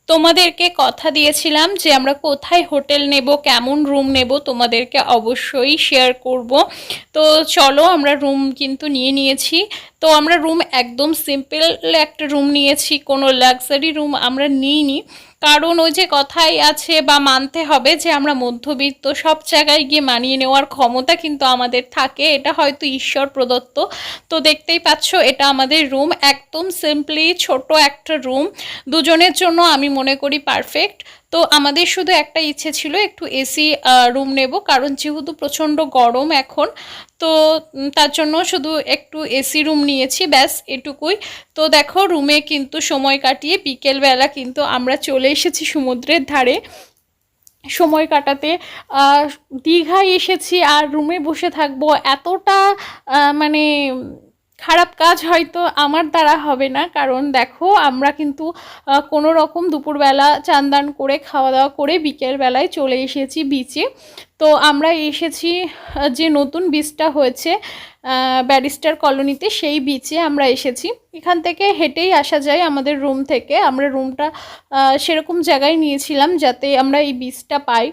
তোমাদেরকে কথা দিয়েছিলাম যে আমরা কোথায় হোটেল নেব, কেমন রুম নেব, তোমাদেরকে অবশ্যই শেয়ার করব। তো চলো, আমরা রুম কিন্তু নিয়ে নিয়েছি। তো আমরা রুম একদম সিম্পল একটা রুম নিয়েছি, কোনো লাক্সারি রুম আমরা নিইনি। কারণ ওই যে কথাই আছে বা মানতে হবে যে আমরা মধ্যবিত্ত, সব জায়গায় গিয়ে মানিয়ে নেওয়ার ক্ষমতা কিন্তু আমাদের থাকে, এটা হয়তো ঈশ্বর প্রদত্ত। তো দেখতেই পাচ্ছ, এটা আমাদের রুম, একদম সিম্পলি ছোট একটা রুম, দুজনের জন্য আমি মনে করি পারফেক্ট। তো আমাদের শুধু একটা ইচ্ছে ছিল একটু এসি রুম নেব, কারণ যেহেতু প্রচণ্ড গরম এখন। তো তার জন্য শুধু একটু এসি রুম নিয়েছি, ব্যাস এটুকুই। তো দেখো, রুমে কিন্তু সময় কাটিয়ে বিকেলবেলা কিন্তু আমরা চলে এসেছি সমুদ্রের ধারে সময় কাটাতে। দীঘায় এসেছি আর রুমে বসে থাকবো, এতটা মানে খারাপ কাজ হয়তো আমার দ্বারা হবে না। কারণ দেখো, আমরা কিন্তু কোনো রকম দুপুরবেলা চান দান করে খাওয়া দাওয়া করে বিকেলবেলায় চলে এসেছি বিচে। তো আমরা এসেছি যে নতুন বিচটা হয়েছে ব্যারিস্টার কলোনিতে, সেই বিচে আমরা এসেছি। এখান থেকে হেঁটেই আসা যায় আমাদের রুম থেকে। আমরা রুমটা সেরকম জায়গায় নিয়েছিলাম যাতে আমরা এই বিচটা পাই।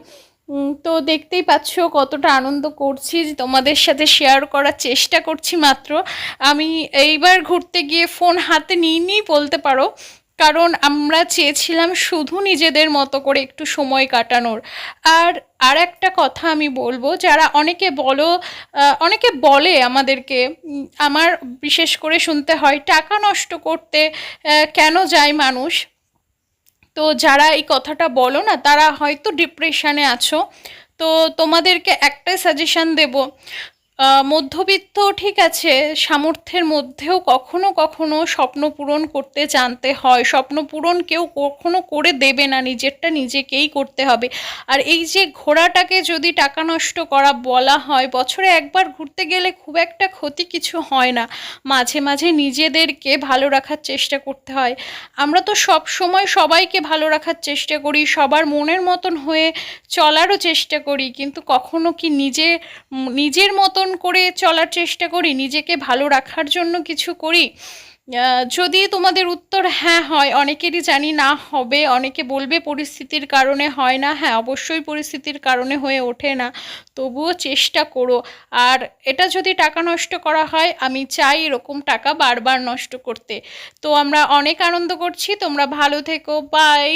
তো দেখতেই পাচ্ছ কতটা আনন্দ করছি, তোমাদের সাথে শেয়ার করার চেষ্টা করছি মাত্র। আমি এইবার ঘুরতে গিয়ে ফোন হাতে নিইনি বলতে পারো, কারণ আমরা চেয়েছিলাম শুধু নিজেদের মতো করে একটু সময় কাটানোর। আর আর একটা কথা আমি বলবো, যারা অনেকে বলে আমাদেরকে, আমার বিশেষ করে শুনতে হয় টাকা নষ্ট করতে কেন যায় মানুষ। তো যারা এই কথাটা বলো না, তারা হয়তো ডিপ্রেশনে আছো। তো তোমাদেরকে একটাই সাজেশন দেব, মধ্যবিত্ত ঠিক আছে, সামর্থ্যের মধ্যেও কখনো কখনো স্বপ্ন পূরণ করতে জানতে হয়। স্বপ্ন পূরণ কেউ কখনো করে দেবে না, নিজেরটা নিজেকেই করতে হবে। আর এই যে ঘোরাটাকে যদি টাকা নষ্ট করা বলা হয়, বছরে একবার ঘুরতে গেলে খুব একটা ক্ষতি কিছু হয় না। মাঝে মাঝে নিজেদেরকে ভালো রাখার চেষ্টা করতে হয়। আমরা তো সব সময় সবাইকে ভালো রাখার চেষ্টা করি, সবার মনের মতন হয়ে চলারও চেষ্টা করি, কিন্তু কখনো কি নিজের মতন করে চলার চেষ্টা করি, নিজেকে ভালো রাখার জন্য কিছু করি? যদি তোমাদের উত্তর হ্যাঁ হয়, অনেকেরই জানি না হবে, অনেকে বলবে পরিস্থিতির কারণে হয় না। হ্যাঁ, অবশ্যই পরিস্থিতির কারণে হয়ে ওঠে না, তবুও চেষ্টা করো। আর এটা যদি টাকা নষ্ট করা হয়, আমি চাই এরকম টাকা বারবার নষ্ট করতে। তো আমরা অনেক আনন্দ করছি, তোমরা ভালো থেকো, বাই।